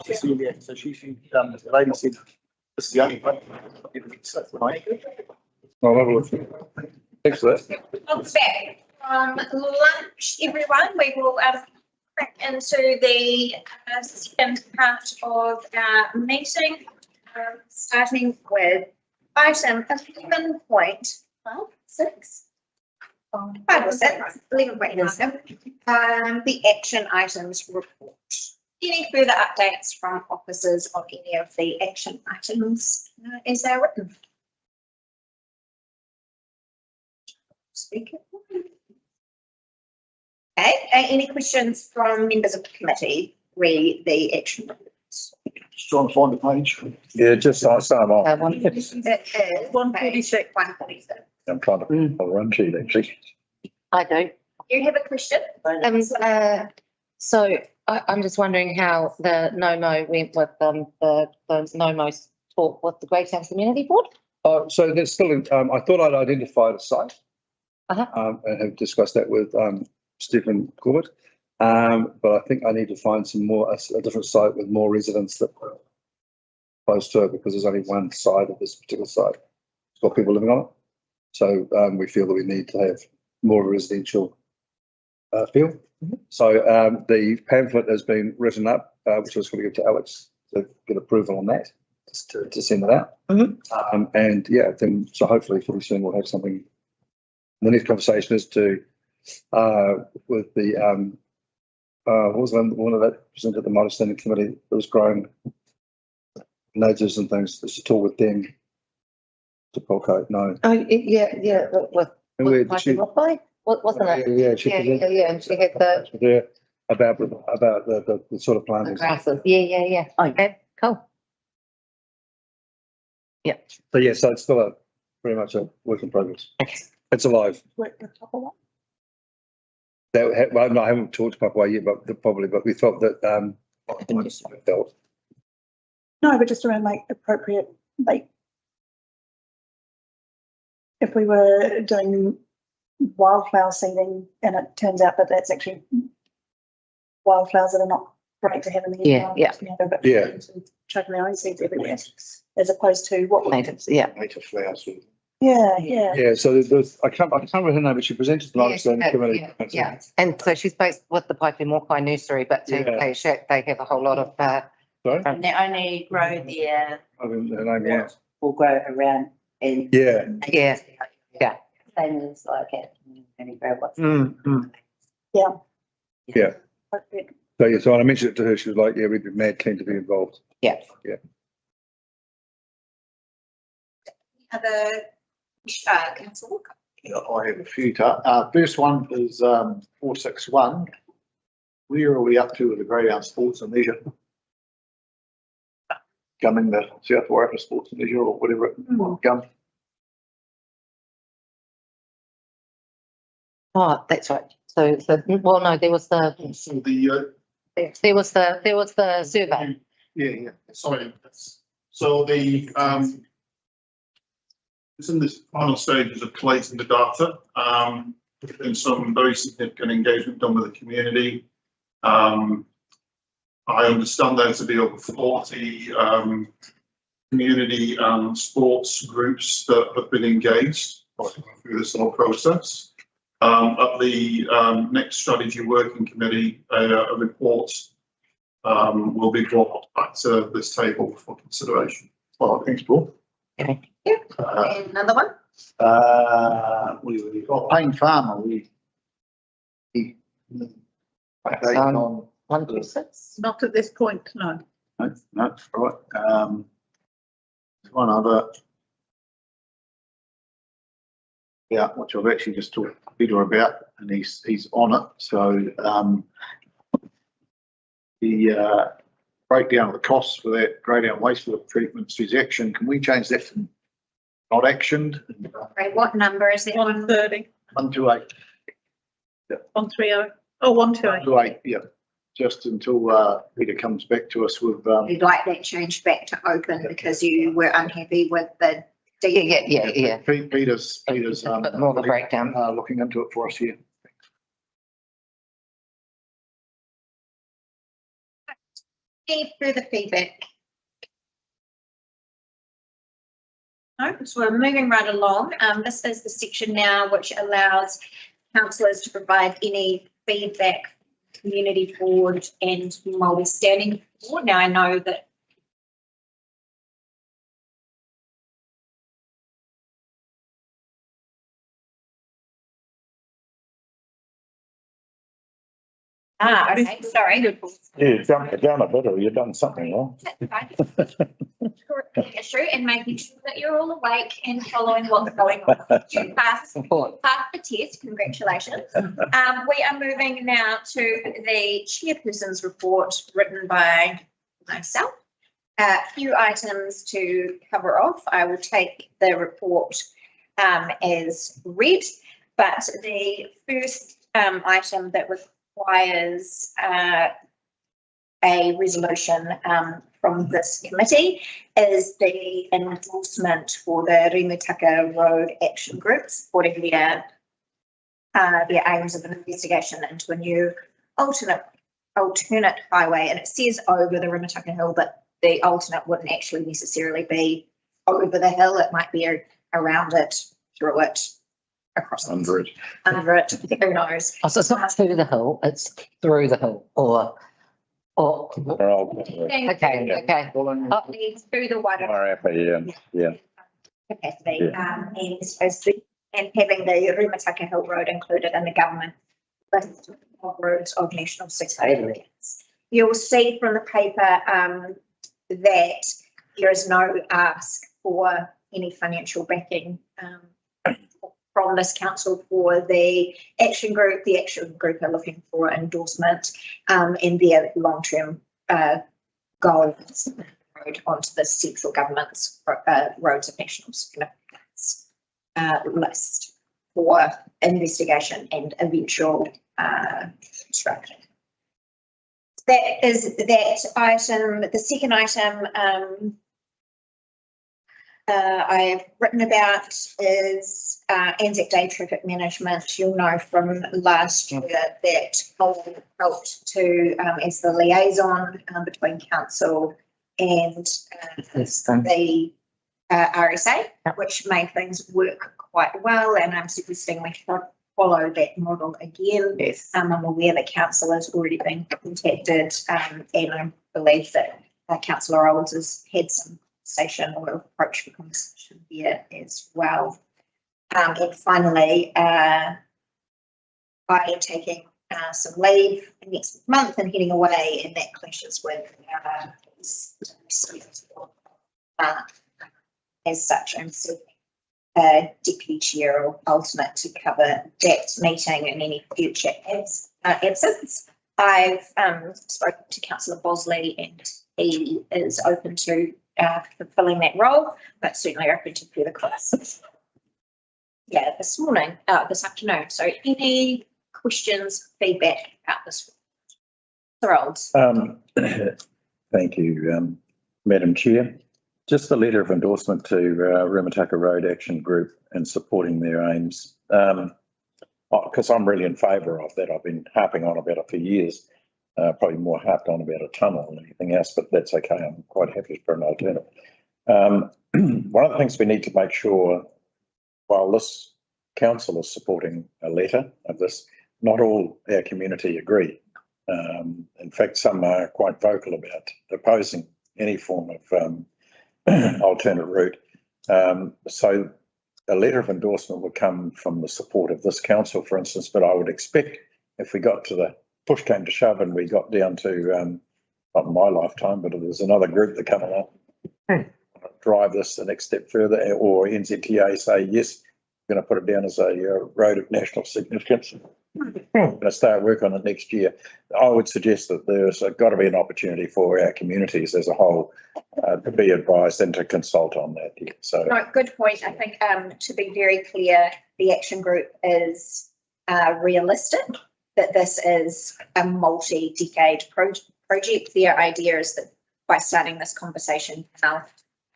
Cecilia, so the lady said, this is the only one. I'll have a look. Thanks for that. Welcome back from lunch, everyone. We will crack into the second part of our meeting, starting with item 11.6. 11.6, the action items report. Any further updates from officers on any of the action items as they're written? Speaker. Okay, any questions from members of the committee? Read the action reports. Just trying to find the page. Yeah, just like some. I'm 146. 146. trying to a run sheet actually. I do. You have a question? So I'm just wondering how the NOMO went with the NOMO talk with the Greytown Community Board. So there's still, I thought I'd identified a site. And have discussed that with Stephen Corbett. But I think I need to find some more, a different site with more residents that are close to it, because there's only one side of this particular site. It's got people living on it. So we feel that we need to have more residential feel. So the pamphlet has been written up, which I was going to give to Alex to get approval on that, just to send it out. And yeah, then so hopefully pretty soon we'll have something. The next conversation is to with the what was one of that presented at the Model Standing Committee that was growing natives and things. It's to talk with them to Polco. No. Oh, yeah, with She, wasn't it? yeah, she presented Yeah, and she had the there about the sort of planting. grasses. Yeah. Okay, cool. Yeah. So yeah, so it's still pretty much a work in progress. Okay. It's alive. Well, no, I haven't talked to Papua yet, but we felt that felt. No, but just around like appropriate, like if we were doing wildflower seeding and it turns out that that's actually wildflowers that are not great to have in the environment. Yeah. Chucking their own seeds everywhere, as opposed to what we. Natives, yeah. Native flowers. Yeah. So there's I can't remember her name, but she presented to the Understanding Committee. Yeah, and so she's based with the Pipe and Mokai nursery, but they have a whole lot of Sorry? And they only grow there, I mean, her name was. will grow around in. Yeah. Same as like it. Only grow what's. Yeah. Appropriate. So yeah, so when I mentioned it to her, she was like, "Yeah, we'd be mad keen to be involved." Other council Walker. Yeah, I have a few. First one is 461. Where are we up to with the Greytown Sports and Leisure? Coming the South Wairarapa Sports and Leisure, or whatever it might come. Oh, that's right. So well, no, there was the survey. Yeah, sorry. So it's in the final stages of collating the data. There's been some very significant engagement done with the community. I understand there to be over 40 community and sports groups that have been engaged through this whole process. At the next strategy working committee, a report will be brought back to this table for consideration. Well, thanks, Paul. Okay. Another one? We've got Payne Farmer. Update on 126. Not at this point, no. no, right. One other. Yeah, which I've actually just talked to Peter about, and he's on it. So the breakdown of the costs for that Greytown wastewater treatment says action. Can we change that to not actioned? Right, what number is it? 130, 128. 130, oh, 128. 128, yeah. Just until Peter comes back to us with. You'd like that changed back to open because you were unhappy with the. Yeah. Peter's More of a breakdown. looking into it for us here. Any further feedback? No, so we're moving right along. This is the section now which allows councillors to provide any feedback, community board and Māori standing board. Now I know that okay, sorry. Yeah, you jumped it down a bit or you've done something wrong. That's fine. Correcting the issue and making sure that you're all awake and following what's going on. You passed the test, congratulations. We are moving now to the chairperson's report written by myself. A few items to cover off. I will take the report as read, but the first item that requires a resolution from this committee is the endorsement for the Rimutaka Road Action Group supporting their aims of an investigation into a new alternate highway. And it says over the Rimutaka Hill, but the alternate wouldn't actually necessarily be over the hill. It might be around it, through it, across Under it. under it. Who knows? Oh, so it's not to the hill, it's through the hill or, okay, okay. Leads through the wider Yeah. capacity, and having the Rimutaka Hill Road included in the government list of roads of national significance. You'll see from the paper that there is no ask for any financial backing from this council for the action group. The action group are looking for endorsement in their long-term goals onto the central government's roads of national significance list for investigation and eventual construction. That is that item. The second item I've written about is Anzac Day traffic management. You'll know from last year that Cole helped to as the liaison between council and the RSA, which made things work quite well. And I'm suggesting we should follow that model again. Yes. I'm aware that council has already been contacted, and I believe that Councillor Olds has had some conversation or approach for conversation here as well. And finally, I am taking some leave next month and heading away, and that clashes with as such, I'm seeking deputy chair or alternate to cover that meeting and any future absence. I've spoken to Councillor Bosley and he is open to fulfilling that role, but certainly open to further questions. Yeah, this afternoon. So any questions, feedback about this? Olds. Thank you, Madam Chair. Just the letter of endorsement to Rimutaka Road Action Group and supporting their aims. Because I'm really in favour of that. I've been harping on about it for years. Probably more harped on about a tunnel than anything else, but that's okay. I'm quite happy for an alternative. One of the things we need to make sure, while this council is supporting a letter of this, not all our community agree. In fact, some are quite vocal about opposing any form of alternate route. So a letter of endorsement would come from the support of this council, for instance, but I would expect if we got to the push came to shove and we got down to, not in my lifetime, but there's another group that come along, drive this the next step further, or NZTA say, yes, we're going to put it down as a road of national significance. Going to start work on it next year. I would suggest that there's got to be an opportunity for our communities as a whole to be advised and to consult on that. Yeah. So, no, good point. I think to be very clear, the action group is realistic that this is a multi-decade project. Their idea is that by starting this conversation now,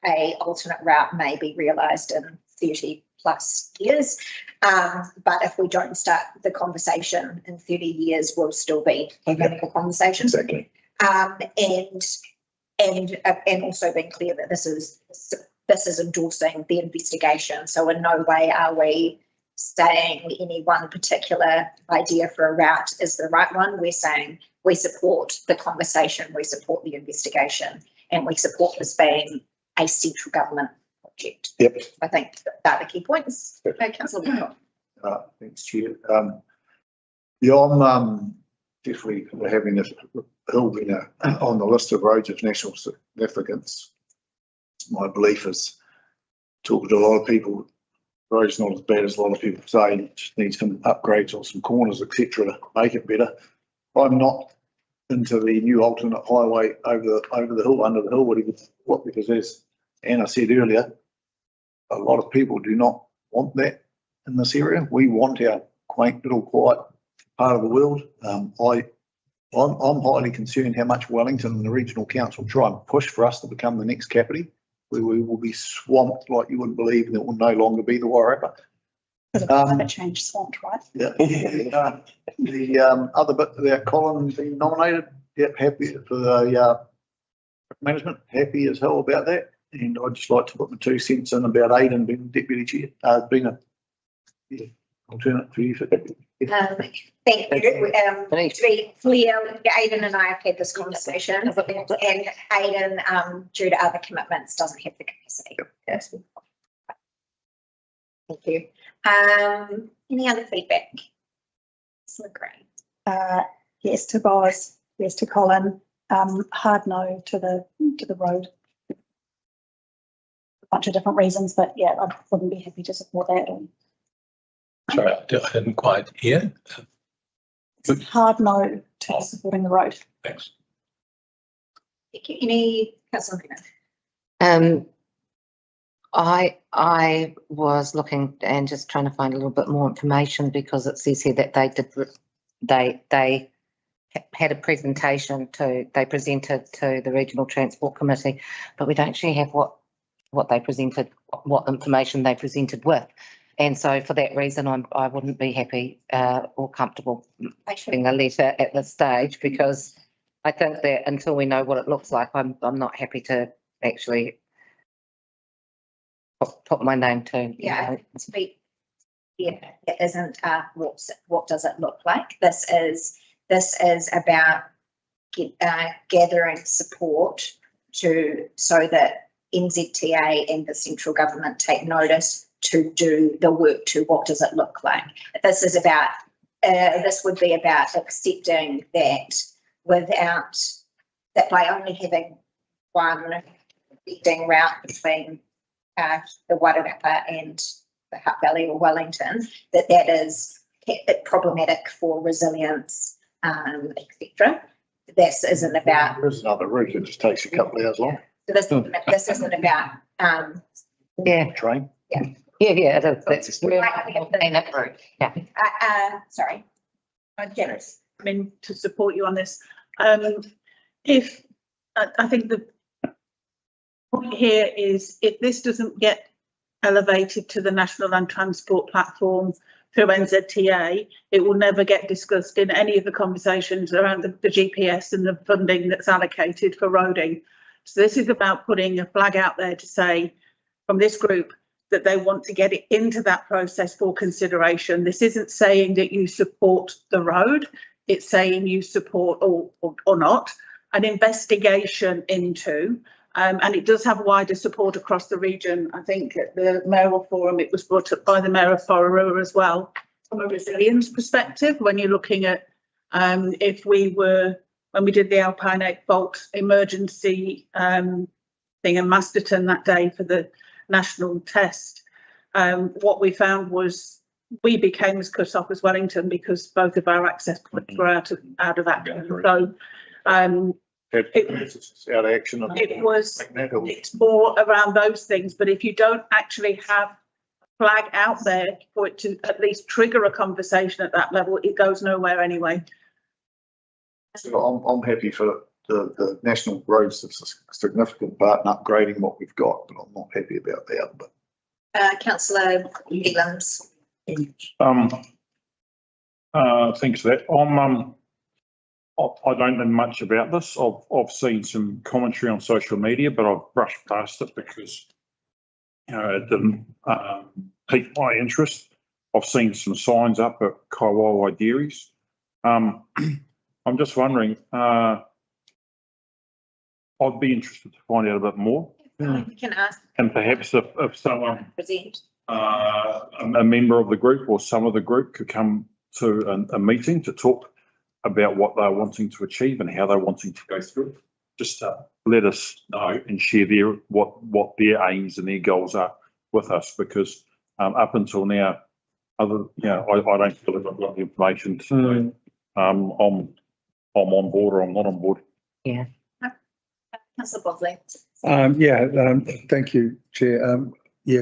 a alternate route may be realised in 30 plus years. But if we don't start the conversation in 30 years, we'll still be having the conversation. exactly. And also being clear that this is endorsing the investigation. So in no way are we saying any one particular idea for a route is the right one. We're saying we support the conversation, we support the investigation, and we support this being a central government project. Yep. I think that are the key points. Okay, Councillor Woodcock. Thanks, Chair. Yeah, I'm definitely for having this hill being on the list of roads of national significance. My belief is, talking to a lot of people, the road's not as bad as a lot of people say. It just needs some upgrades on some corners, etc., to make it better. I'm not into the new alternate highway over the hill, under the hill, what, because as Anna said earlier, a lot of people do not want that in this area. We want our quaint little quiet part of the world. I'm highly concerned how much Wellington and the regional council try and push for us to become the next Kapiti, where we will be swamped like you wouldn't believe, and it will no longer be the Wairarapa. Because of climate change swamped, right? Yeah. The other bit about Colin being nominated, yep, happy for the management, happy as hell about that. And I'd just like to put my 2 cents in about Aidan being deputy chair, being a alternate for you. Thank you. To be clear, Aidan and I have had this conversation, and Aidan, due to other commitments, doesn't have the capacity. Yes. Thank you. Any other feedback? Yes to Boz, yes to Colin, hard no to the road. A bunch of different reasons, but yeah, I wouldn't be happy to support that. Sorry, I didn't quite hear. Hard no to supporting the road. Thanks. Thank you. Any councillor? I was looking and just trying to find a little bit more information, because it says here that they had a presentation they presented to the Regional Transport Committee, but we don't actually have what they presented, what information they presented with. And so for that reason, I wouldn't be happy or comfortable issuing a letter at this stage, because I think that until we know what it looks like, I'm not happy to actually put my name to. Yeah, to be, yeah, it isn't what does it look like. This is about gathering support so that NZTA and the central government take notice to do the work to what does it look like. This is about, this would be about accepting that by only having one connecting route between the Wairarapa and the Hutt Valley or Wellington, that is problematic for resilience, etc. This isn't about. There's another route that just takes a couple of hours long. So this isn't about. Train. Yeah, that's sorry. Generous. I mean, to support you on this, if I think the point here is, if this doesn't get elevated to the National Land Transport Platform through NZTA, it will never get discussed in any of the conversations around the GPS and the funding that's allocated for roading. So this is about putting a flag out there to say from this group that they want to get it into that process for consideration. This isn't saying that you support the road, it's saying you support or not an investigation into, and it does have wider support across the region. I think at the mayoral forum it was brought up by the Mayor of Whararua as well, from a resilience perspective, when you're looking at when we did the Alpine 8 fault emergency thing in Masterton that day for the national test, what we found was we became as cut off as Wellington because both of our access points were out of action. So it's out of action. It's more around those things, but if you don't actually have a flag out there for it to at least trigger a conversation at that level, it goes nowhere anyway. So I'm happy for the national roads, it's a significant part in upgrading what we've got, but I'm not happy about the other bit. Councillor Elands. Thanks for that. I don't know much about this. I've seen some commentary on social media, but I've brushed past it because, you know, it didn't pique my interest. I've seen some signs up at Kaiwawa Dairies. I'm just wondering, I'd be interested to find out a bit more. We can ask. And perhaps if someone, Present. a member of the group or some of the group could come to a meeting to talk about what they're wanting to achieve and how they're wanting to go through it. Just to let us know and share what their aims and their goals are with us, because up until now, I don't feel like I've got the information to know I'm on board or I'm not on board. Yeah. Councillor Bosley. Thank you, Chair.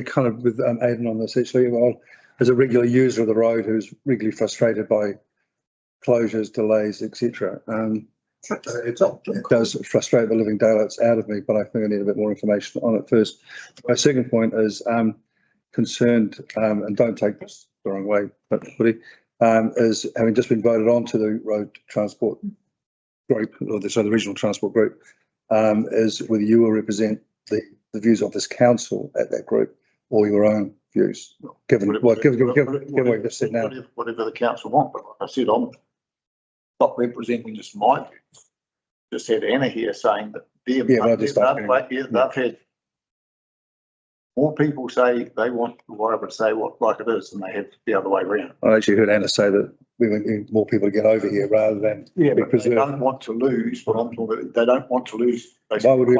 Kind of with Aidan on this actually. Well, as a regular user of the road who's regularly frustrated by closures, delays, etc. It does frustrate the living daylights out of me, but I think I need a bit more information on it first. My second point is concerned, and don't take this the wrong way, but is having just been voted on to the road transport group, or the regional transport group, is whether you will represent the views of this council at that group or your own views, given what you've just said now. Whatever the council want, but like I said, I'm not representing just my views. Just had Anna here saying that they've had more people say they want whatever to say what like it is than they have the other way around. I actually heard Anna say that we want more people to get over here rather than but they don't want to lose what I'm talking about. They don't want to lose. Why would we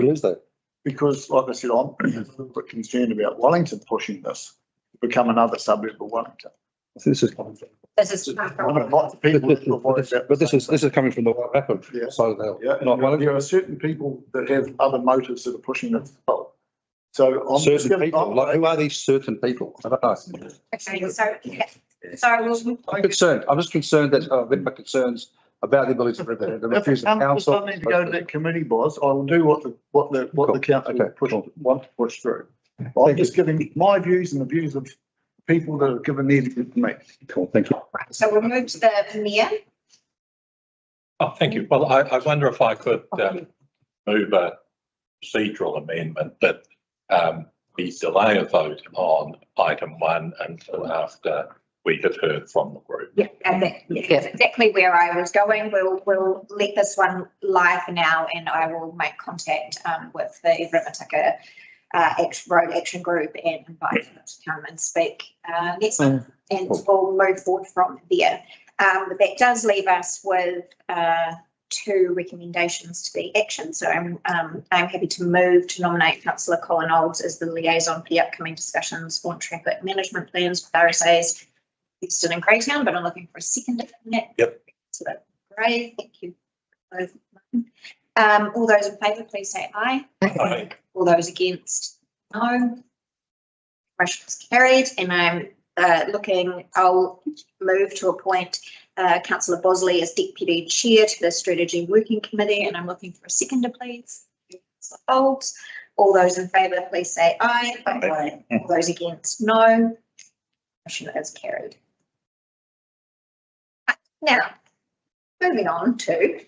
lose that? Because, like I said, I'm a little bit concerned about Wellington pushing this to become another suburb of Wellington. This is Lots of people but this is coming from the Waikato side of the hill. Not Wellington. There are certain people that have other motives that are pushing this. So I'm certain people. Who are these certain people? I don't know. Okay, so I'm concerned. I'm just concerned that I've got my concerns about the ability to represent the refuse of council. If I need to go to that committee, boss, I will do what the council want to push through. I'm just giving my views and the views of people that have given their views to me. Cool, thank you. right, so we'll move to the mayor. Oh, thank you. Well, I wonder if I could move a procedural amendment that we delay a vote on item 1 until after we have heard from the group. Yeah, that's exactly where I was going. We'll let this one lie for now, and I will make contact with the Rimataka Road Action Group and invite them to come and speak next month, and we'll move forward from there. But that does leave us with 2 recommendations to be action. So I'm happy to move to nominate Councillor Colin Olds as the liaison for the upcoming discussions on traffic management plans with RSAs Euston and Greytown, but I'm looking for a second on that. Yep. So that's great. Thank you. All those in favour, please say aye. Aye. All those against, no. Motion is carried, and I'm I'll move to appoint Councillor Bosley as Deputy Chair to the Strategy Working Committee, and I'm looking for a seconder, please. Councillor Olds. All those in favour, please say aye. Aye. All those against, no. Motion is carried. Now, moving on to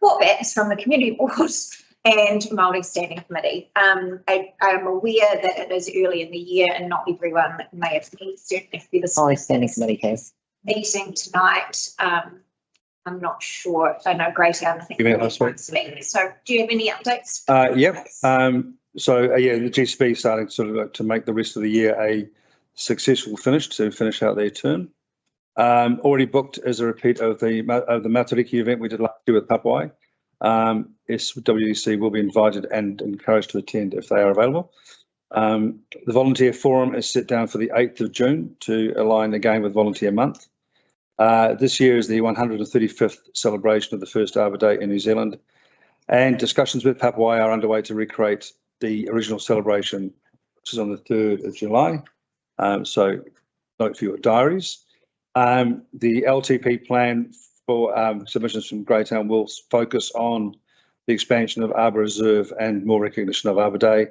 reports from the community boards and Māori Standing Committee. I am aware that it is early in the year and not everyone may have been, certainly for the Māori Standing Committee has. meeting tonight. I'm not sure. I know Greytown, I think. You mean last week? So do you have any updates? Yep. The GCB starting sort of to make the rest of the year a successful finish, to finish out their term. Already booked as a repeat of the Matariki event we did last year with Papuai. SWC will be invited and encouraged to attend if they are available. The volunteer forum is set down for the 8th of June to align again with Volunteer Month. This year is the 135th celebration of the first Arbor Day in New Zealand, and discussions with Papuai are underway to recreate the original celebration, which is on the 3rd of July. So note for your diaries. The LTP plan for submissions from Greytown will focus on the expansion of Arbor Reserve and more recognition of Arbor Day.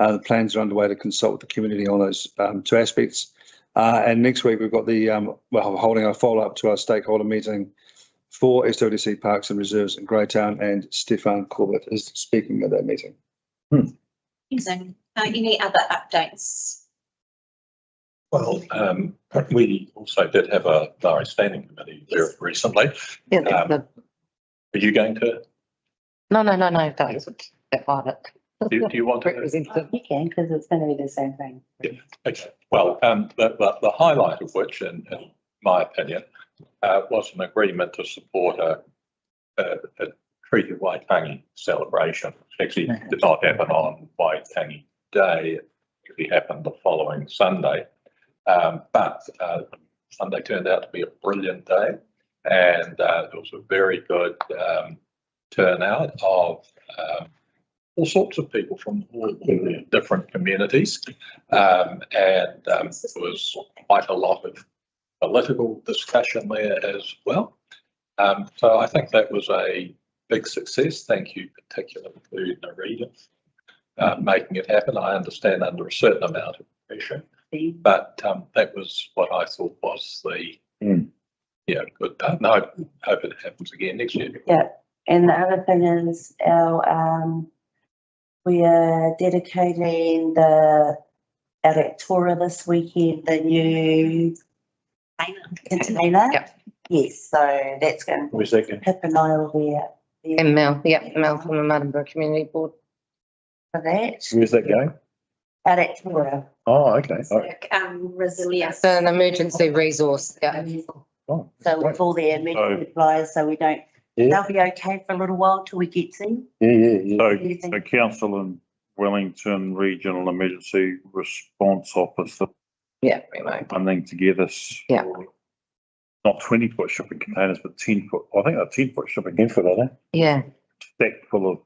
The plans are underway to consult with the community on those 2 aspects. And next week we've got we're holding a follow-up to our stakeholder meeting for SWC Parks and Reserves in Greytown, and Stefan Corbett is speaking at that meeting. Amazing. Any other updates? Well, we also did have a Maori standing committee there recently. Yeah, Are you going to, no, don't, that private. do you want to? Representative. You can, because it's going to be the same thing. Okay. Well, the highlight of which, in my opinion, was an agreement to support a Treaty Waitangi celebration, which actually did not happen on Waitangi Day. It actually happened the following Sunday. But Sunday turned out to be a brilliant day, and there was a very good turnout of all sorts of people from all the different communities, and there was quite a lot of political discussion there as well. So I think that was a big success. Thank you particularly to Narita making it happen. I understand under a certain amount of pressure, but that was what I thought was the good part. And I hope it happens again next year. Yeah, and the other thing is we are dedicating the Arektora this weekend, the new container. Yep. Yes, so that's going to Where's that going? Pip and I will be there And Mel from the Martinborough Community Board. for that. Where's that going? Arektora. Oh, okay. Resilience. It's an emergency resource, yeah. Oh, So with all the emergency supplies, so we don't, yeah, they'll be okay for a little while till we get to. So the council in Wellington Regional Emergency Response Office are Yeah, remote. funding together. Yeah. Not 20-foot shipping containers, but 10-foot, I think they're 10-foot shipping 10-foot, are they? Yeah, stacked full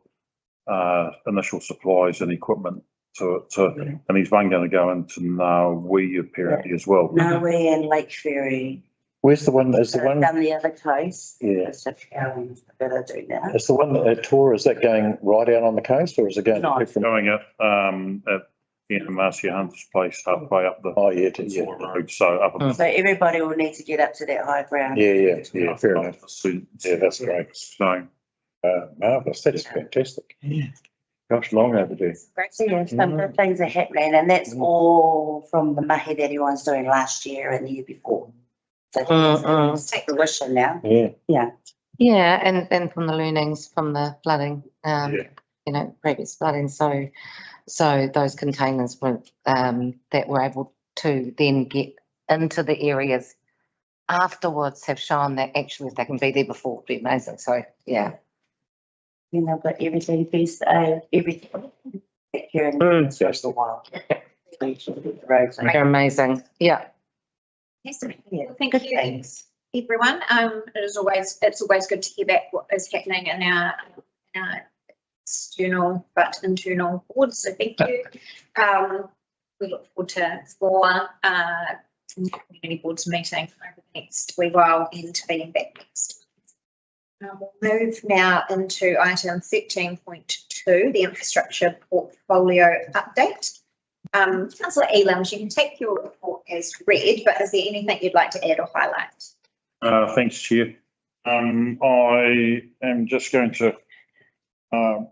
of initial supplies and equipment to and there's one going to go into Naui apparently as well. Naui and Lake Ferry. Where's the one, is the one, Down the other coast. Yeah. It's just that I do now. is the one at Tor, is that going right out on the coast or is it going No. different? Going at Marcia Hunter's place halfway up the Oh, yeah, road, so up. So everybody will need to get up to that high ground. yeah, fair enough. So Yeah, that's great. Marvellous, that's fantastic. Yeah. Gosh, long overdue. So yeah, some good things are happening, and that's all from the mahi that everyone's doing last year and the year before. So it's take fruition now. Yeah. yeah, and from the learnings from the flooding, previous flooding, so those containers were, that were able to then get into the areas afterwards have shown that actually if they can be there before, it'd be amazing, so, yeah. You know, but everything is, everything. Here in just a while. They're amazing, yeah. Yes, Yeah, thank good you, things. everyone. It's always good to hear back what is happening in our external but internal boards. So thank you. We look forward to more community boards meeting over the next wee while and being back next. We'll move now into item 13.2, the infrastructure portfolio update. Councillor Elam, you can take your report as read, but is there anything you'd like to add or highlight? Thanks, Chair. I am just going to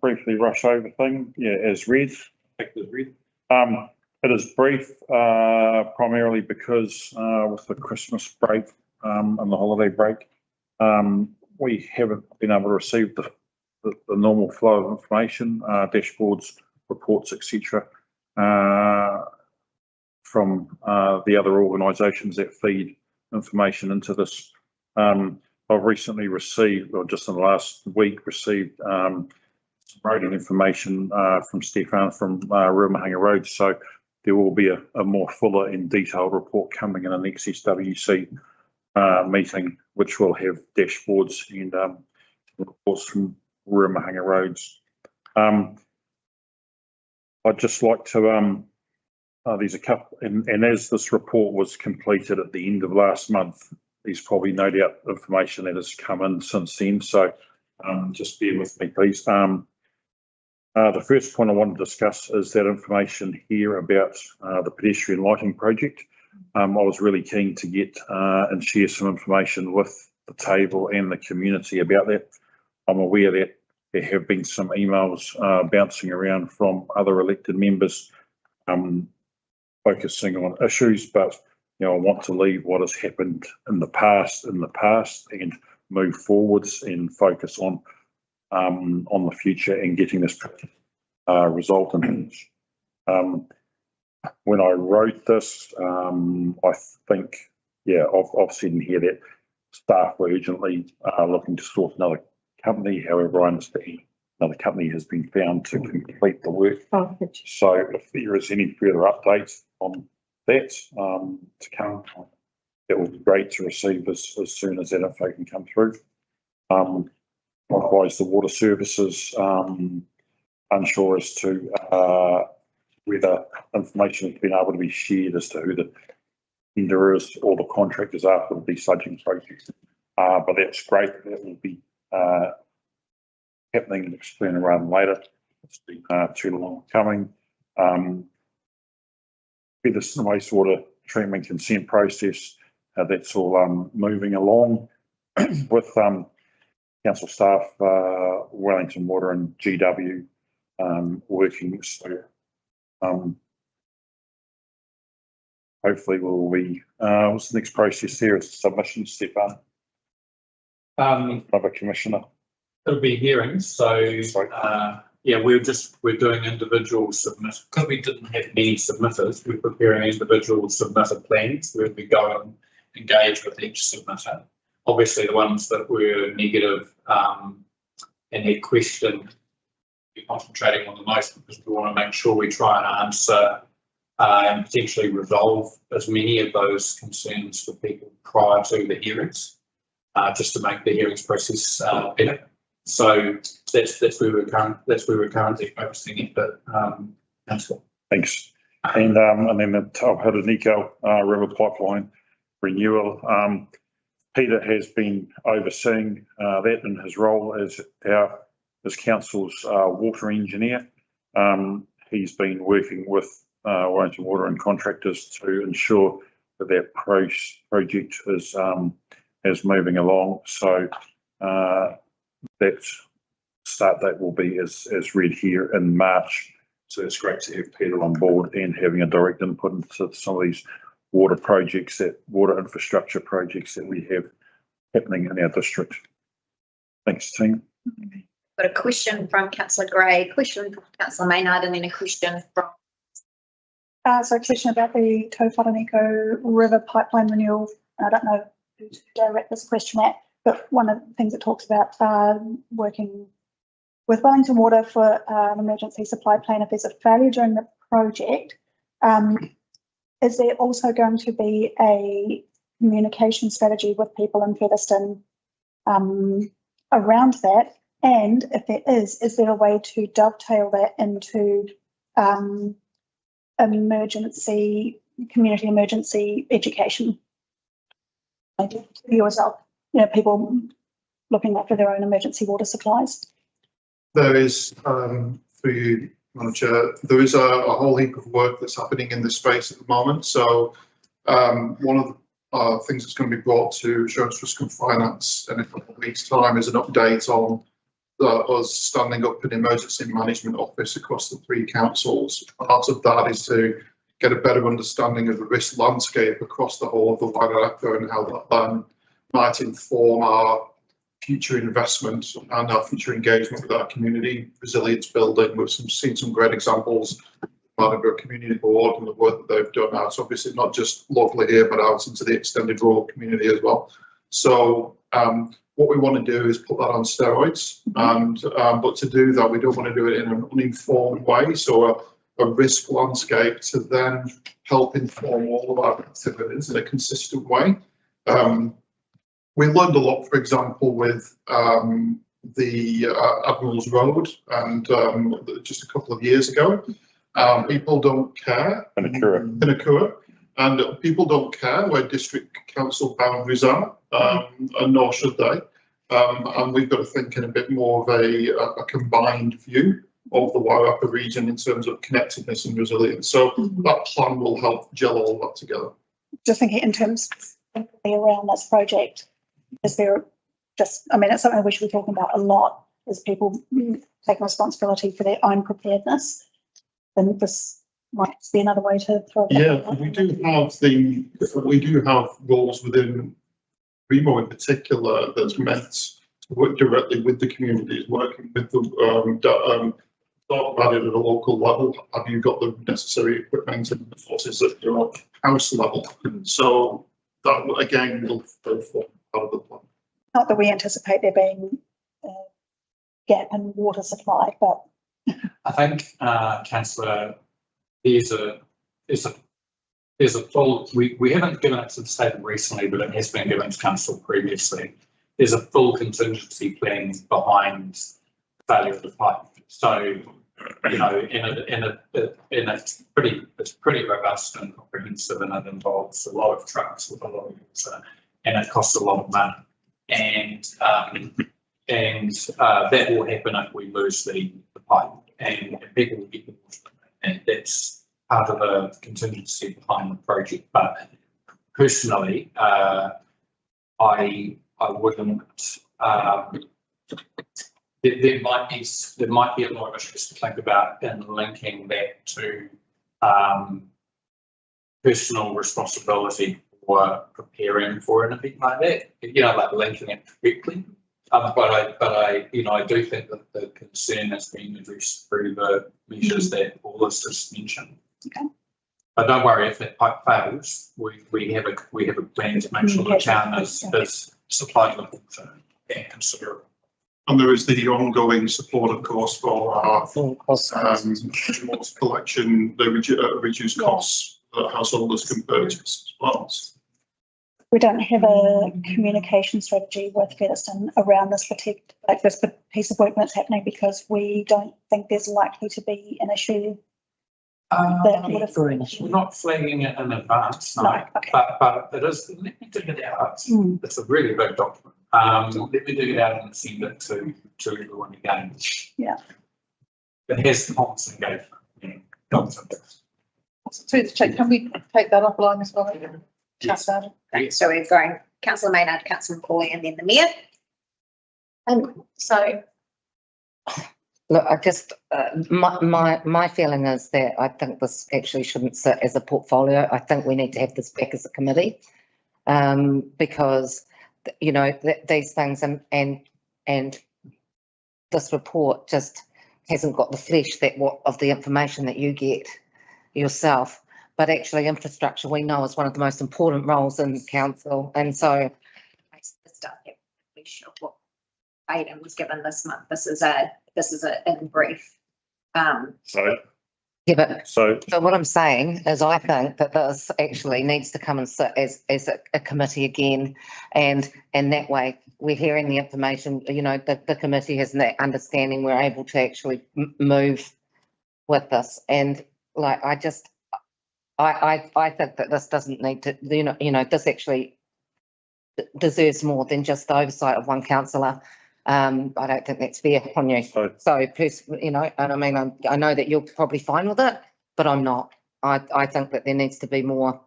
briefly rush over things, as read. It is brief, primarily because with the Christmas break and the holiday break, we haven't been able to receive the normal flow of information, dashboards, reports, etc. From the other organisations that feed information into this. I've recently received, or just in the last week, received some roading information from Stefan from Ruamahanga Road. So there will be a more fuller and detailed report coming in the next SWC meeting, which will have dashboards and reports from Ruamahanga Roads. I'd just like to, there's a couple, and as this report was completed at the end of last month, there's probably no doubt information that has come in since then. So just bear with me, please. The first point I want to discuss is that information here about the pedestrian lighting project. I was really keen to get and share some information with the table and the community about that. I'm aware that there have been some emails bouncing around from other elected members focusing on issues, but I want to leave what has happened in the past and move forwards and focus on the future and getting this result in. When I wrote this, I think, I've said in here that staff were urgently looking to source another company. However, I understand another company has been found to complete the work. So if there is any further updates on that to come, that would be great to receive as soon as that info can come through. Likewise, the water services, unsure as to whether information has been able to be shared as to who the vendor is or the contractors are for the desludging projects. But that's great. That will be happening sooner rather than later. It's been too long coming. Featherston wastewater treatment consent process, that's all moving along with council staff, Wellington Water and GW working. So hopefully we'll be, what's the next process there? Is submission, Stefan? Another commissioner. It'll be hearings, so we're doing individual submitters because we didn't have many submitters. We're preparing individual submitter plans. We'll be going and engage with each submitter. Obviously, the ones that were negative and had question, we're concentrating on the most because we want to make sure we try and answer and potentially resolve as many of those concerns for people prior to the hearings, just to make the hearings process better. So that's where we're currently focusing it. But thanks. And then the Taupō River Pipeline renewal. Peter has been overseeing that in his role as council's water engineer. He's been working with Wellington Water and contractors to ensure that project is moving along. So that start date will be as read here in March. So it's great to have Peter on board and having a direct input into some of these water infrastructure projects that we have happening in our district. Thanks, team. Got a question from Councillor Gray, question from Councillor Maynard, and then a question from. So a question about the Taupō River Pipeline renewal. I don't know who to direct this question at, but one of the things it talks about working with Wellington Water for an emergency supply plan if there's a failure during the project. Is there also going to be a communication strategy with people in Featherston around that? And if there is there a way to dovetail that into community emergency education? Maybe yourself, people looking after their own emergency water supplies. There is, for you, Madam Chair, there is a whole heap of work that's happening in this space at the moment. So one of the things that's going to be brought to Assurance Risk and Finance in a couple of weeks' time is an update on us standing up an emergency management office across the 3 councils. Part of that is to get a better understanding of the risk landscape across the whole of the Wairarapa and how that then might inform our future investment and our future engagement with our community resilience building. We've seen some great examples, Marlborough Community Board and the work that they've done out, obviously not just locally here, but out into the extended rural community as well. So what we want to do is put that on steroids, and but to do that, we don't want to do it in an uninformed way. So a risk landscape to then help inform all of our activities in a consistent way. We learned a lot, for example, with the Admiral's Road, and just a couple of years ago, people don't care. In Akura, and people don't care where district council boundaries are, and nor should they. And we've got to think in a bit more of a combined view of the Wairarapa region in terms of connectedness and resilience. So that plan will help gel all that together. Just thinking in terms around this project, is there just, I mean, it's something we should be talking about a lot, is people taking responsibility for their own preparedness. Then this might be another way to throw it. Yeah, we do have roles within Remo in particular that's meant to work directly with the communities, working with the talk about it at a local level. Have you got the necessary equipment and the forces at your house level? So that again will form part of the plan. Not that we anticipate there being a gap in water supply, but I think, councillor, there's a full, we haven't given it to the state recently, but it has been given to council previously. There's a full contingency plan behind the failure of the pipe. So, you know, it's pretty robust and comprehensive, and it involves a lot of trucks with a lot of water, and it costs a lot of money. And that will happen if we lose the pipe, and people will get the water, and that's part of the contingency behind the project. But personally, I wouldn't. There might be a lot of issues to think about in linking that to personal responsibility for preparing for an event like that. You know, like linking it directly. But I do think that the concern has been addressed through the measures that Paula's just mentioned. Okay. But don't worry, if that pipe fails, we have a plan to make sure the town is supplied with water and considerable. And there is the ongoing support, of course, for our water collection, the reduced costs that householders can purchase as well. we don't have a communication strategy with Featherston around this this piece of work that's happening, because we don't think there's likely to be an issue. We're not flagging it in advance, no. Okay. But it is, let me dig it out. It's a really big document. Let me dig it out and send it to everyone again. Yeah. It has the Thompson engagement. Through the check, can we take that offline as well? Yes. Okay, so we're going councillor Maynard, councillor Pauly, and then the mayor. And so. Look, I just, my feeling is that I think this actually shouldn't sit as a portfolio. I think we need to have this back as a committee. Because, you know, these things and this report just hasn't got the flesh of the information that you get yourself. But actually infrastructure, we know, is one of the most important roles in council. And so. Stuff what Aidan was given this month. This is in brief. So what I'm saying is I think that this actually needs to come and sit as a committee again, and that way we're hearing the information, you know, the committee has that understanding, we're able to actually move with this. And like, I think that this doesn't need to, you know, this actually deserves more than just the oversight of one councillor. I don't think that's fair on you. You know, and I mean, I know that you're probably fine with it, but I'm not. I think that there needs to be more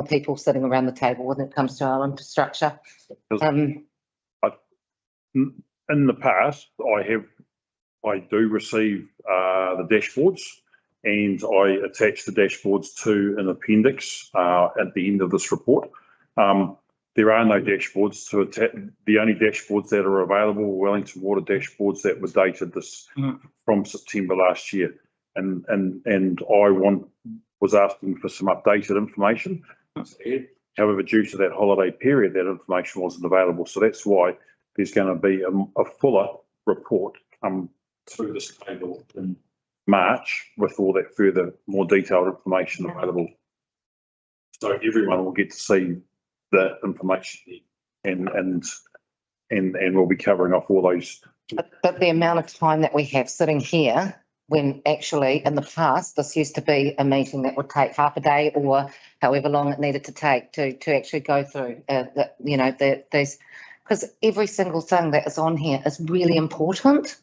people sitting around the table when it comes to our infrastructure. in the past, I do receive the dashboards, and I attach the dashboards to an appendix at the end of this report. There are no dashboards to attach. The only dashboards that are available were Wellington Water dashboards that were dated from September last year, and I was asking for some updated information. However, due to that holiday period, that information wasn't available. So that's why there's going to be a fuller report come through this table in March with all that further, more detailed information available. So everyone will get to see the information, and we'll be covering off all those. But the amount of time that we have sitting here, when actually in the past this used to be a meeting that would take half a day or however long it needed to take to actually go through, you know, these, because every single thing that is on here is really important,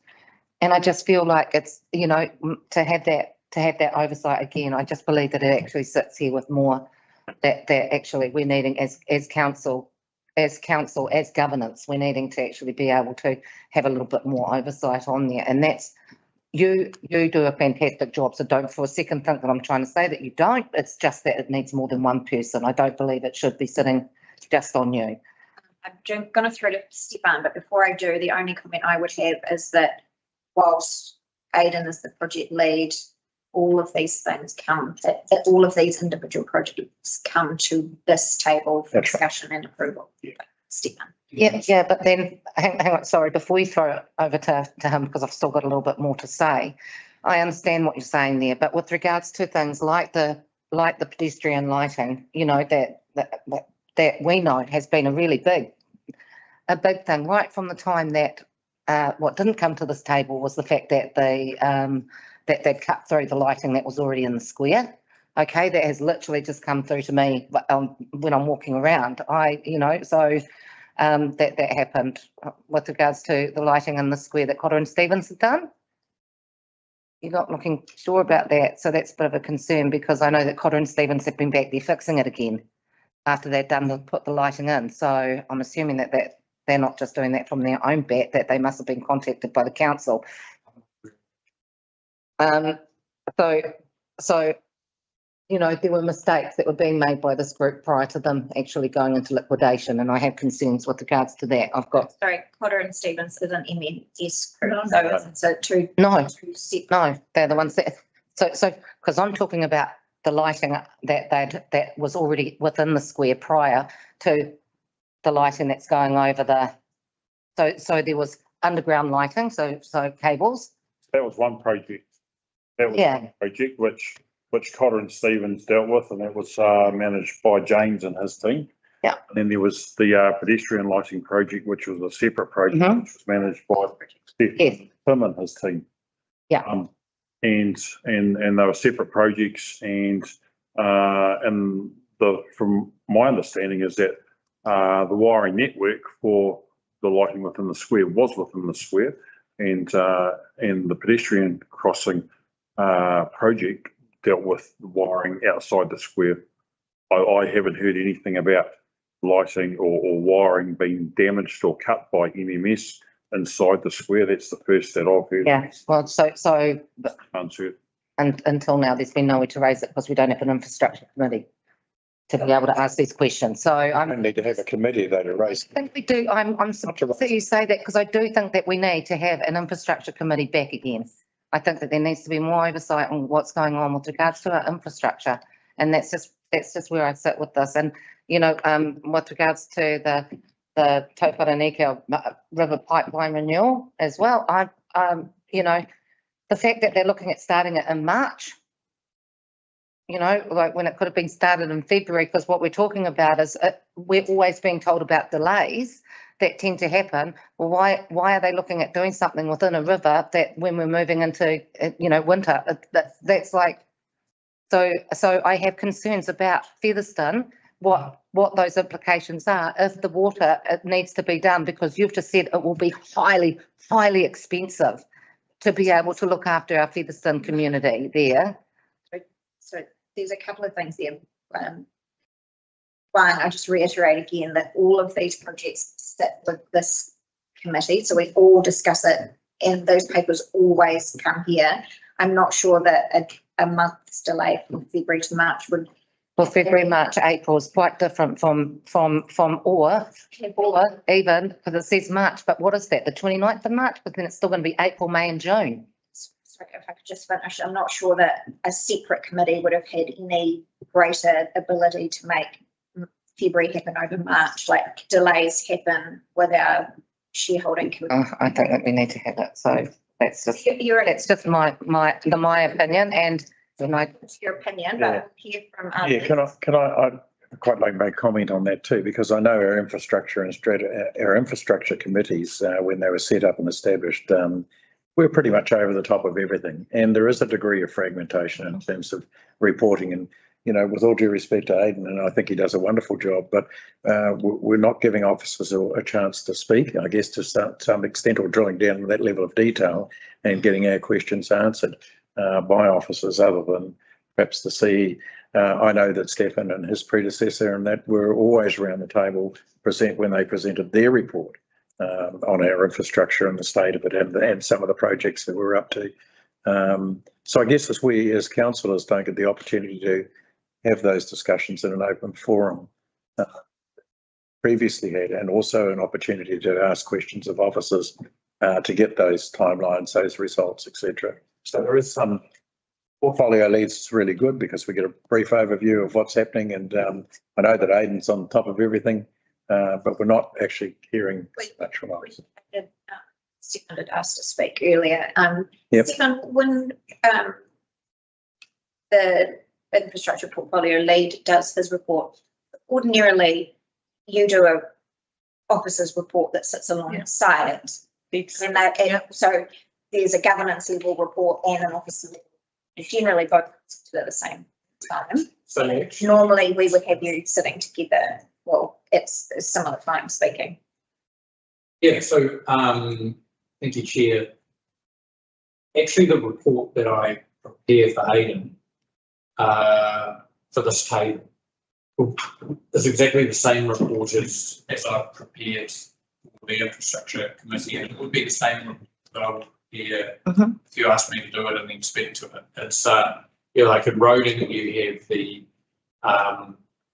and I just feel like it's, you know, to have that oversight again. I just believe that it actually sits here with more that actually we're needing as council as council, as governance, we're needing to actually be able to have a little bit more oversight on there. And that's, you do a fantastic job. So don't for a second think that I'm trying to say that you don't. It's just that it needs more than one person. I don't believe it should be sitting just on you. I'm going to throw to Stefan, but before I do, the only comment I would have is that whilst Aidan is the project lead, all of these things come, that all of these individual projects come to this table for discussion and approval. Yeah. Stefan. Yeah, but then, hang on, sorry, before you throw it over to him, because I've still got a little bit more to say. I understand what you're saying there, but with regards to things like the pedestrian lighting, you know, that we know has been a really big thing right from the time that what didn't come to this table was the fact that they'd cut through the lighting that was already in the square. Okay, that has literally just come through to me when I'm walking around. That happened with regards to the lighting in the square that Cotter and Stevens have done. You're not looking sure about that, so that's a bit of a concern because I know that Cotter and Stevens have been back there fixing it again after they've put the lighting in. So I'm assuming that they're not just doing that from their own bat, that they must have been contacted by the council. So, you know, there were mistakes that were being made by this group prior to them actually going into liquidation, and I have concerns with regards to that. Sorry, Cotter and Stevens is an MNS group, so two. No, they're the ones that. So because I'm talking about the lighting that was already within the square prior to the lighting that's going over the. So there was underground lighting, so cables. That was one project. That was one project which Cotter and Stevens dealt with, and that was managed by James and his team. Yeah. And then there was the pedestrian lighting project, which was a separate project, which was managed by Tim and his team. Yeah. And they were separate projects, and from my understanding is that the wiring network for the lighting within the square was within the square, and the pedestrian crossing project dealt with the wiring outside the square. I haven't heard anything about lighting or wiring being damaged or cut by MMS inside the square. That's the first that I've heard. Yeah, well, and until now, there's been nowhere to raise it because we don't have an infrastructure committee to be able to ask these questions. So I need to have a committee though to raise. I think we do. I'm surprised that you say that because I do think that we need to have an infrastructure committee back again. I think that there needs to be more oversight on what's going on with regards to our infrastructure, and that's just where I sit with this. And you know, with regards to the Tauwharaneke River pipeline renewal as well, you know, the fact that they're looking at starting it in March, you know, like when it could have been started in February, because what we're talking about is we're always being told about delays that tend to happen. Well, why are they looking at doing something within a river that when we're moving into, you know, winter, that's like, so I have concerns about Featherston, what those implications are if the water, it needs to be done, because you've just said it will be highly, highly expensive to be able to look after our Featherston community there. So there's a couple of things there. One, I just reiterate again that all of these projects sit with this committee, so we all discuss it, and those papers always come here. I'm not sure that a month's delay from February to March would. Well, February, March, April is quite different from or even, because it says March, but what is that, the 29th of March? But then it's still going to be April, May and June. Sorry, if I could just finish, I'm not sure that a separate committee would have had any greater ability to make February happen over March. Like delays happen with our shareholding committee. I think that we need to have it, so that's just that's just my opinion, and it's your opinion, but I'll hear from others. Yeah, can I I'd quite like to make a comment on that too, because I know our infrastructure committees, when they were set up and established, we're pretty much over the top of everything, and there is a degree of fragmentation in terms of reporting. And you know, with all due respect to Aidan, and I think he does a wonderful job, but we're not giving officers a chance to speak, I guess, to some extent, or drilling down to that level of detail and getting our questions answered by officers other than perhaps the I know that Stefan and his predecessor and that were always around the table when they presented their report on our infrastructure and the state of it and some of the projects that we're up to. So I guess as we as councillors don't get the opportunity to have those discussions in an open forum previously had, and also an opportunity to ask questions of officers to get those timelines, those results, etc. So there is some portfolio leads. It's really good because we get a brief overview of what's happening, and I know that Aidan's on top of everything, but we're not actually hearing much from us. Stephen had asked to speak earlier. Yep. Stephen, when the infrastructure portfolio lead does his report, ordinarily you do a officer's report that sits alongside it. And so there's a governance level report and an officer level. Generally both at the same time. So normally we would have you sitting together. Well, it's some of the time speaking. yeah, so thank you, Chair. Actually, the report that I prepared for Aidan for this table is exactly the same report as I prepared for the infrastructure committee, and it would be the same report that I would prepare if you asked me to do it and then speak to it. It's like in roading, you have the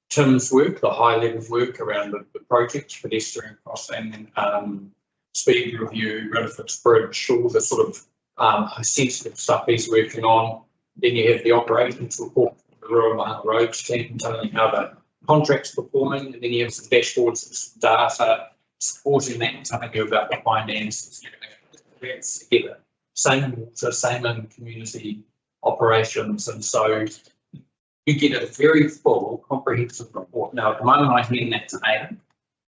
Tim's work, the high level work around the project, pedestrian crossing, speed review, Riverford's Bridge, all the sort of sensitive stuff he's working on. Then you have the operations report from the Rural Roads team telling you how the contract's performing, and then you have some dashboards and some data supporting that and telling you about the finances. That's together. Same water, same in community operations, and so you get a very full, comprehensive report. Now, at the moment, I hand that to Aidan.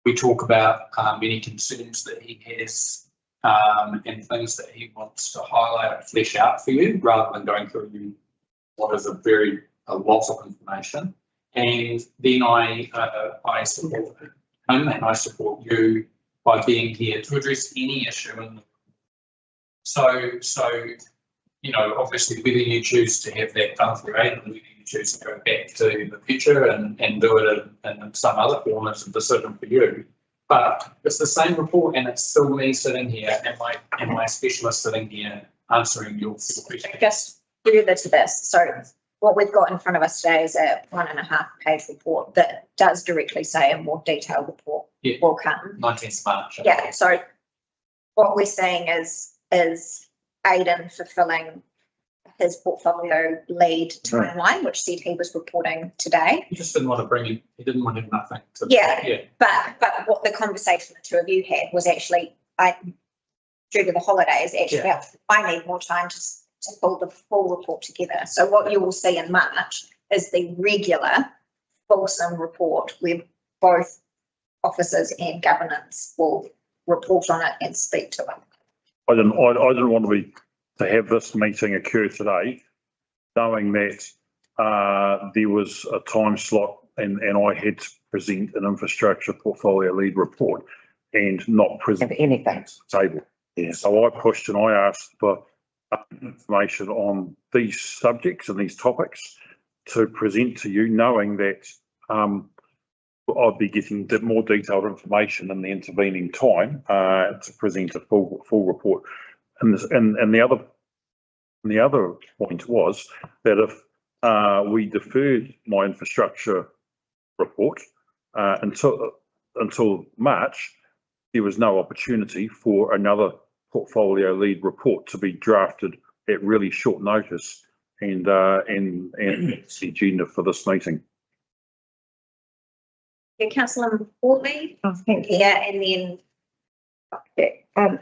We talk about any concerns that he has and things that he wants to highlight and flesh out for you, rather than going through what is a lot of information. And then I support him and I support you by being here to address any issue. And so you know, obviously, whether you choose to have that done through Aidan, whether you choose to go back to the future and do it in some other form, it's a decision for you. But it's the same report, and it's still me sitting here and my specialist sitting here answering your questions. Just further to this, so what we've got in front of us today is a 1.5 page report that does directly say a more detailed report will come. 19th March. Yeah, so what we're saying is Aidan fulfilling his portfolio lead timeline, which said he was reporting today. He just didn't want to bring in, he didn't want to have nothing to But what the conversation the two of you had was actually, due to the holidays, about I need more time to pull the full report together. So what you will see in March is the regular fulsome report where both officers and governance will report on it and speak to it. I didn't want to have this meeting occur today, knowing that there was a time slot and I had to present an infrastructure portfolio lead report and not present anything table. Yeah. So I pushed and I asked for information on these subjects and these topics to present to you, knowing that I'd be getting more detailed information in the intervening time to present a full report. And the other point was that if we deferred my infrastructure report until March, there was no opportunity for another portfolio lead report to be drafted at really short notice, and it's the agenda for this meeting. Councillor Wortley. Oh, thank you. Yeah, and then.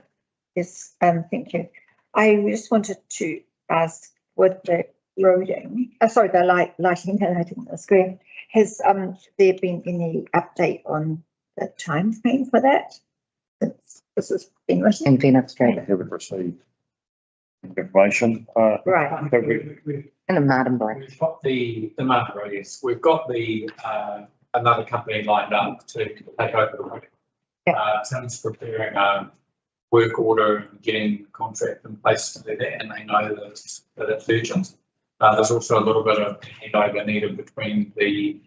Yes, thank you. I just wanted to ask with the roading, the lighting on the screen, has there been any update on the time frame for that? Since this has been written. And been upgraded. I haven't received information. Right. In a Martinborough. We've got the Martinborough, yes. We've got the another company lined up to take over the work. Tim's preparing a work order and getting the contract in place to do that, and they know that it's urgent. There's also a little bit of handover needed between the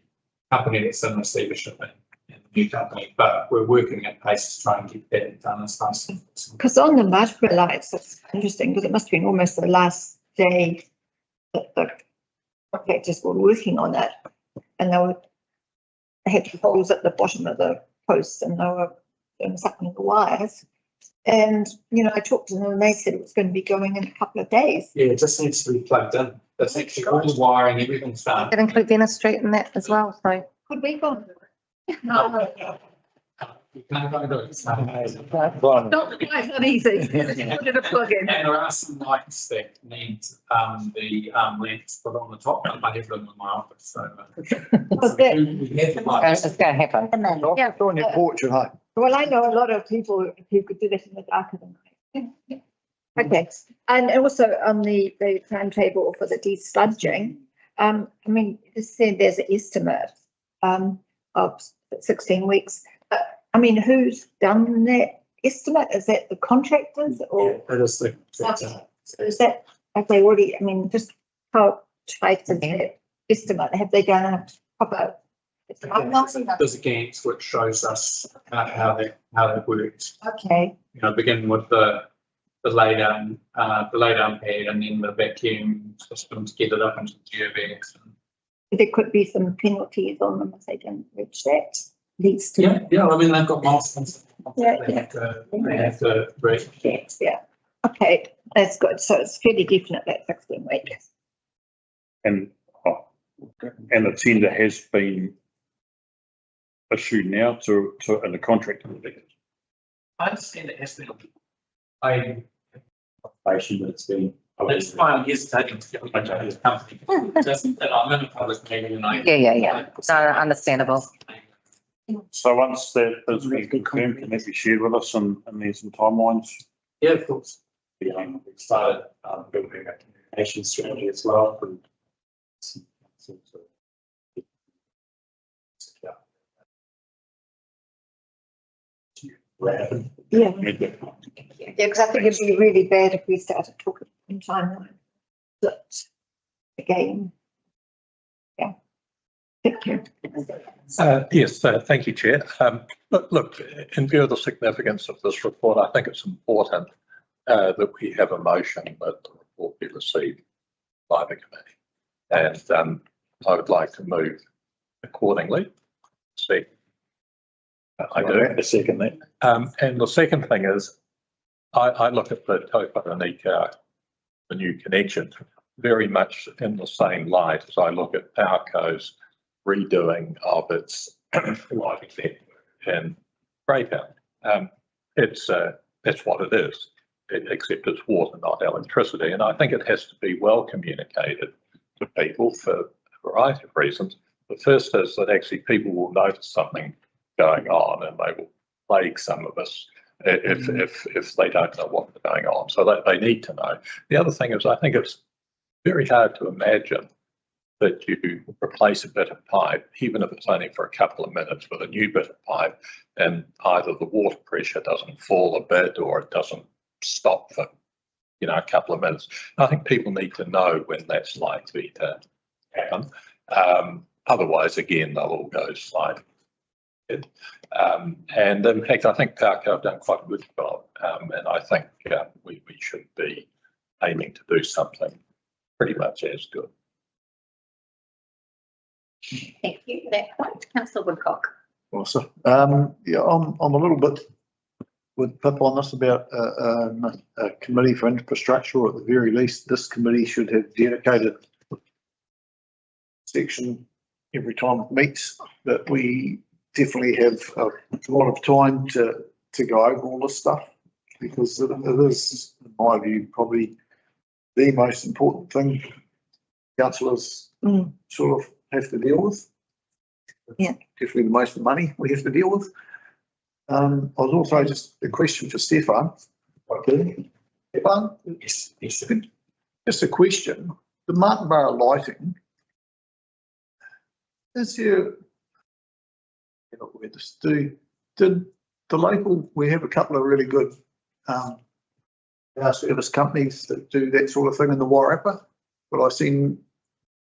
company that's in receivership and the new company, but we're working at pace to try and get that done as fast as possible. Because on the Martha lights, it's interesting because it must have been almost the last day that the contractors were working on it. And they had holes at the bottom of the posts and they were doing something in the wires. And, you know, I talked to them and they said it was going to be going in a couple of days. Yeah, it just needs to be plugged in. That's actually all the wiring, everything's done. That include Venus Street and that as well, so. Could we go? You can't go to it. It's not amazing. Not not easy. Put it a plug in. And there are some lights that need the lamps put on the top. I have them in my office, so. Was that- We have the lights. It's gonna happen. Yeah. On your porch at home. Well, I know a lot of people who could do that in the dark of the night. Okay, and also on the timetable for the desludging, I mean, it said there's an estimate of 16 weeks. I mean, who's done that estimate? Is that the contractors or? That is the. So is that, have they already, I mean, just how tight is that estimate? Have they done a proper? There's a Gantt which shows us how that works. Okay, You know, beginning with the lay down pad and then the vacuum system to get it up into the geobags. there could be some penalties on them if they don't reach that. Leads to. Yeah, I mean, they've got milestones. Yeah, They have to reach. Yeah, okay, that's good. So it's fairly definite that 16 weeks. And the tender has been issued now to, and the contract. I understand it has been. That it's been. That's why I'm hesitating to get my this company. Just that I'm in a public meeting and I. Yeah. No, understandable. So once that has been confirmed, can that be shared with us and there's some timelines? Yeah, of course. We started building a communication strategy as well. And Yeah. Yeah, because I think it'd be really bad if we started talking in timeline. But again. Yeah. Thank you. Yes, thank you, Chair. Look, in view of the significance of this report, I think it's important that we have a motion that the report be received by the committee. And I would like to move accordingly. See, I do. A second that. And the second thing is, I look at the Tauwharanika, the new connection, very much in the same light as I look at PowerCo's redoing of its lighting network in Greytown. That's what it is, except it's water, not electricity. And I think it has to be well communicated to people for a variety of reasons. The first is that actually people will notice something going on and they will plague some of us if they don't know what's going on. So they need to know. The other thing is I think it's very hard to imagine that you replace a bit of pipe, even if it's only for a couple of minutes, with a new bit of pipe, and either the water pressure doesn't fall a bit or it doesn't stop for, a couple of minutes. I think people need to know when that's likely to happen. Otherwise, again, they'll all go sliding. And in fact, I think PowerCo have done quite a good job, and I think we should be aiming to do something pretty much as good. Thank you for that point. Councillor Woodcock. Awesome. Yeah, I'm a little bit with Pip on this about a committee for infrastructure, or at the very least, this committee should have dedicated section every time it meets, that we definitely have a lot of time to go over all this stuff, because it is, in my view, probably the most important thing councillors sort of have to deal with. Yeah. Definitely the most money we have to deal with. I was also just a question for Stefan. Okay. Stefan? Yes. Just a question. The Martin Borough lighting, is there, did the local, we have a couple of really good service companies that do that sort of thing in the Wairarapa. but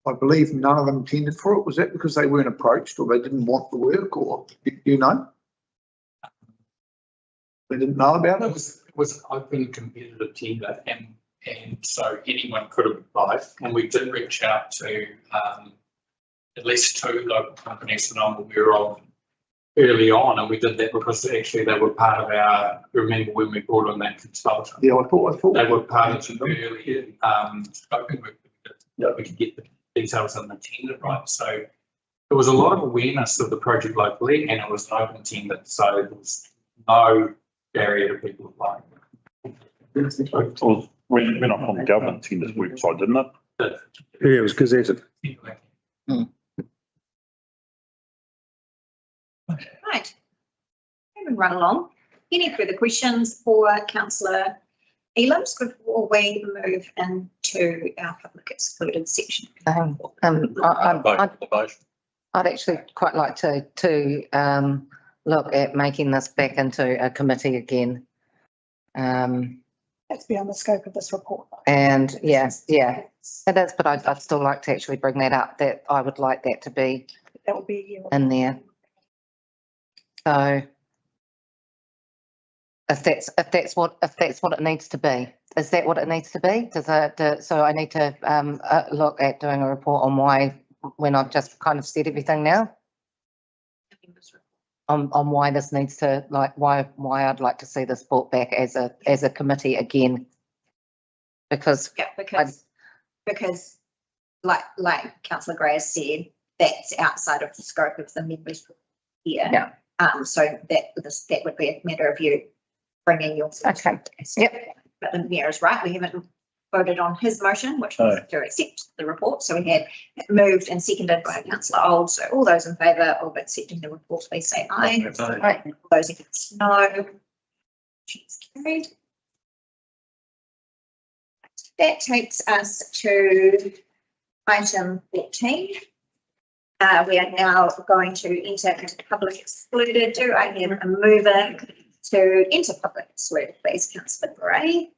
I believe none of them tendered for it. Was that because they weren't approached or they didn't want the work, or do you know? They didn't know about it? It was an open competitive tender and so anyone could have applied. And we did reach out to at least 2 local companies that I'm aware of early on, and we did that because actually they were part of our, remember when we brought on that consultant? Yeah, I thought They were part of the early scoping work. That we could get the details on the tender, right? So there was a lot of awareness of the project locally, and it was an open tender, so there was no barrier to people applying. Well, we went up on the government tenders website, didn't it? Yeah, it was gazetted. Right. Moving right along. Any further questions for councillor Ealams before we move into our public excluded section? I'd actually quite like to look at making this back into a committee again. That's beyond the scope of this report. And yes, yeah, it is, but I'd still like to actually bring that up, that I would like that to be That would be. in there. So if that's what it needs to be, is that what it needs to be? So I need to look at doing a report on why, when I've just kind of said everything now, on why this needs to, like, why I'd like to see this brought back as a committee again. Because Yeah, because like councillor Gray has said, that's outside of the scope of the members here. Yeah. So that would be a matter of you bringing your. Okay. Yep. But the mayor is right. We haven't voted on his motion, which was to accept the report. So we had moved and seconded by councillor Old. So all those in favour of accepting the report, please say aye. Right. All those against, no. She's carried. That takes us to item 14. We are now going to enter into public excluded. Do I have a mover to enter public excluded, please, councillor Gray?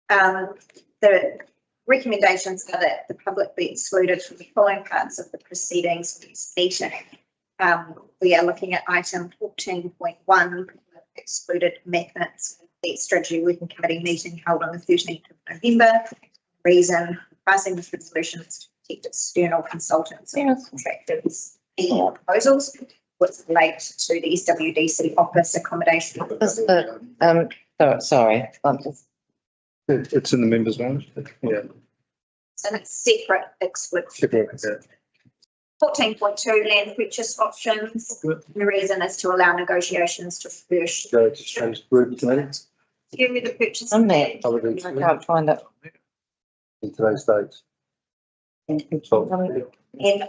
The recommendations are that the public be excluded from the following parts of the proceedings of this meeting. We are looking at item 14.1, excluded methods, the strategy working committee meeting held on the 13th of November. Reason passing this resolution is to protect external consultants and contractors proposals which relate to the SWDC office accommodation. Sorry. It's in the members' lounge. Yeah. So it's separate exclusion. Separate, yeah. 14.2 land purchase options. The reason is to allow negotiations to first. Go to change group tonight. Give me the purchase. On that, I can't find it. In today's dates. In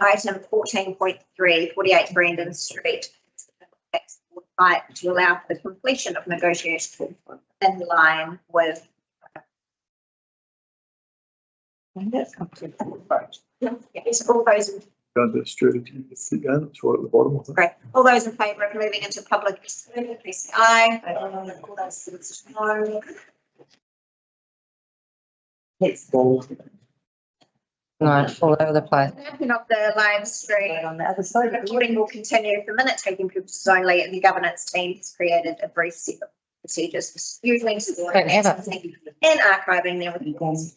item 14.3, 48 Brandon Street. To allow for the completion of negotiations in line with. Yes, all those. Go to strategy, keep going, it's right at the bottom of it. Great. All those in favour of moving into public excluded, please say aye. All those against, no. Let's go. No, all over the place. Open up the live stream. On the other side. The recording will continue for minute taking purposes only, and the governance team has created a brief set of procedures for usually Don't have it. and archiving their reports.